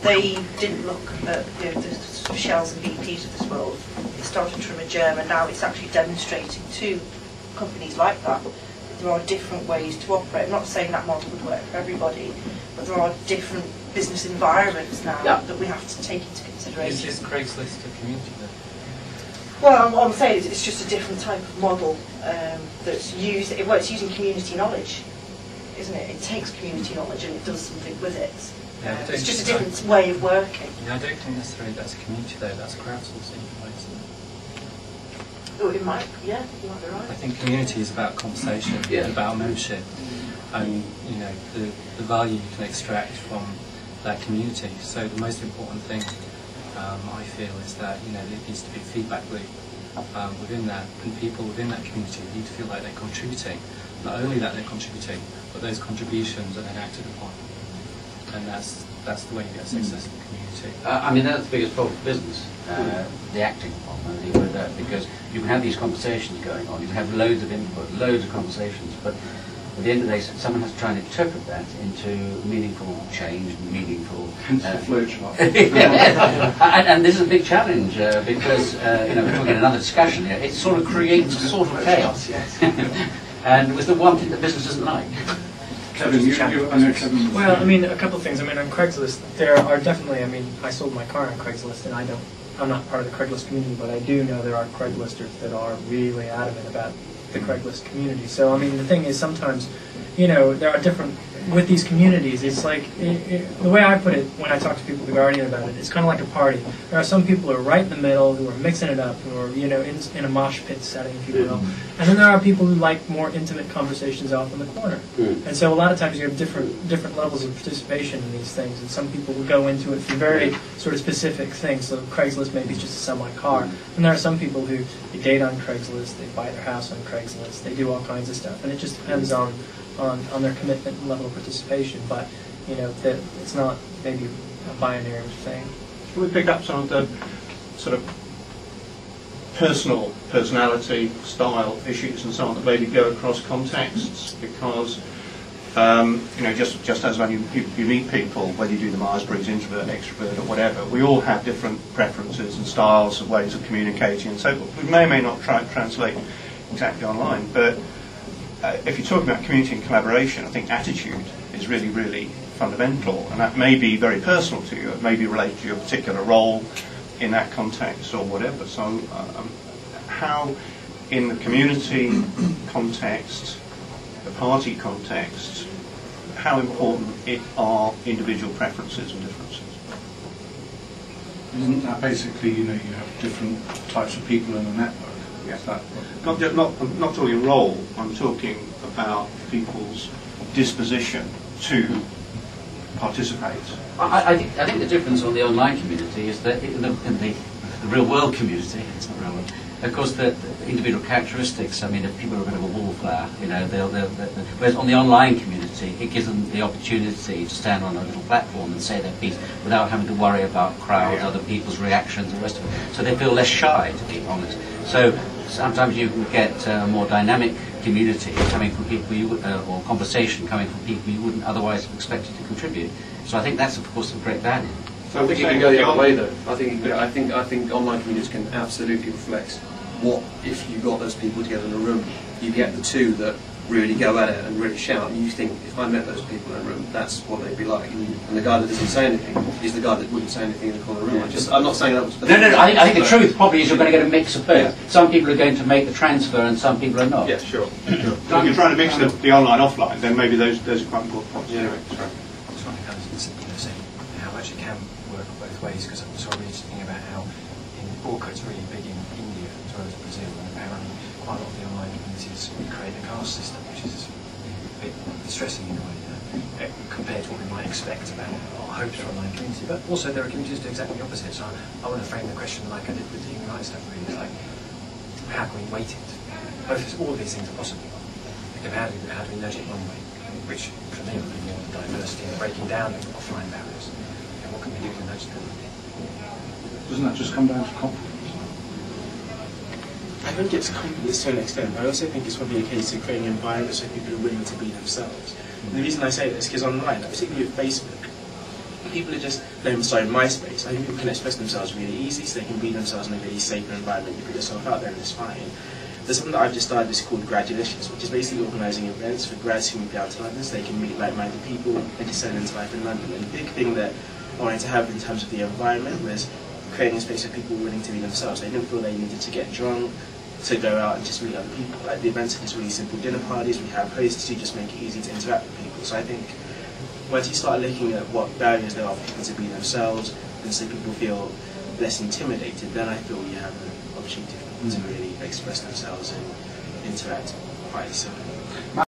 they didn't look at the Shells and BPs of this world. It started from a germ, and now it's actually demonstrating to companies like that there are different ways to operate. I'm not saying that model would work for everybody, but there are different business environments now that we have to take into consideration. Is Craigslist a community then? Well, I'm saying it's just a different type of model that's used. Well, it's using community knowledge, isn't it? It takes community knowledge and it does something with it. Yeah, it's just a different way of working. Yeah, I don't think necessarily that's a community though. That's crowdsourcing. Oh, it might. Yeah, you might be right. I think community is about conversation, about membership, and you know the value you can extract from that community. So the most important thing I feel is that there needs to be a feedback loop within that, and people within that community need to feel like they're contributing. Not only that they're contributing, but those contributions are then acted upon, and that's the way you get a successful community. I mean, that's the biggest problem for business, the acting upon, with that, because you can have these conversations going on, you can have loads of input, loads of conversations, but at the end of the day, someone has to try and interpret that into meaningful change, meaningful... and this is a big challenge, because, we're talking another discussion here, it sort of creates a sort of chaos. And it was the one thing that business doesn't like. Kevin, I know Kevin. Well, I mean, a couple of things. I mean, on Craigslist, there are definitely, I mean, I sold my car on Craigslist, and I'm not part of the Craigslist community, but I do know there are Craigslisters that are really adamant about the Craigslist community. So, I mean, the thing is sometimes, there are different, with these communities, it's like, the way I put it when I talk to people at The Guardian about it, it's kind of like a party. There are some people who are right in the middle, who are mixing it up, who are, in a mosh pit setting, if you will. And then there are people who like more intimate conversations off in the corner. And so a lot of times you have different levels of participation in these things, and some people will go into it for very sort of specific things. So Craigslist maybe is just to sell my car. And there are some people who they date on Craigslist, they buy their house on Craigslist, they do all kinds of stuff. And it just depends on their commitment and level of participation, but that it's not maybe a binary thing. Can we pick up some of the sort of personality, style issues and so on that maybe go across contexts? Because just as when you meet people, whether you do the Myers-Briggs introvert, extrovert, or whatever, we all have different preferences and styles of ways of communicating and so forth. We may or may not try and translate exactly online, but if you're talking about community and collaboration, I think attitude is really, really fundamental, and that may be very personal to you. It may be related to your particular role in that context or whatever. So how, in the community context, the party context, how important are individual preferences and differences? Isn't that basically, you have different types of people in a network? Yes. I'm not talking role, I'm talking about people's disposition to participate. I think the difference on the online community is that in the real world community, it's not real world, of course the individual characteristics, I mean, if people are a bit of a wallflower, whereas on the online community, it gives them the opportunity to stand on a little platform and say their piece without having to worry about crowds, other people's reactions, and the rest of it. So they feel less shy, to be honest. So sometimes you can get more dynamic community coming from people or conversation coming from people you wouldn't otherwise have expected to contribute. So I think that's of course of great value. So I think you can go the other way though. I think online communities can absolutely reflect what if you got those people together in a room, you get the two that really go at it and really shout, and you think, if I met those people in a room, that's what they'd be like. And the guy that doesn't say anything is the guy that wouldn't say anything in the corner room. I'm not saying that was... No, I think the truth probably is you're going to get a mix of both. Yeah. Some people are going to make the transfer and some people are not. Yeah, sure. So if you're trying to mix the online-offline, then maybe those are quite important points. Yeah, right. It's funny how it actually can work both ways, because I'm sort of really thinking about how Orca is really big in India as well as Brazil, and apparently quite a lot of the online communities create a caste system, which is a bit distressing in a way, compared to what we might expect about our hopes for online community. But also there are communities that do exactly the opposite, so I want to frame the question like I did with the human rights stuff, really. It's like, how can we weight it? All of these things are possible. How do we nudge it one way? Which for me would be more the diversity and breaking down of offline barriers. And what can we do to nudge that? Doesn't that just come down to confidence? I think it's confidence to an extent, but I also think it's probably a case of creating environments where people are willing to be themselves. And the reason I say this is because online, particularly with Facebook, people are just MySpace, I think people can express themselves really easily, so they can be themselves in a really safe environment. You put yourself out there and it's fine. There's something that I've just started, this called Gradualicious, which is basically organising events for grads who move out to London so they can meet like-minded people and descend into life in London. And the big thing that I wanted to have in terms of the environment was creating a space for people willing to be themselves. They didn't feel they needed to get drunk to go out and just meet other people. Like the events are just really simple dinner parties, we have hosts who just make it easy to interact with people. So I think once you start looking at what barriers there are for people to be themselves and so people feel less intimidated, then I feel you have an opportunity for people to really express themselves and interact quite simply.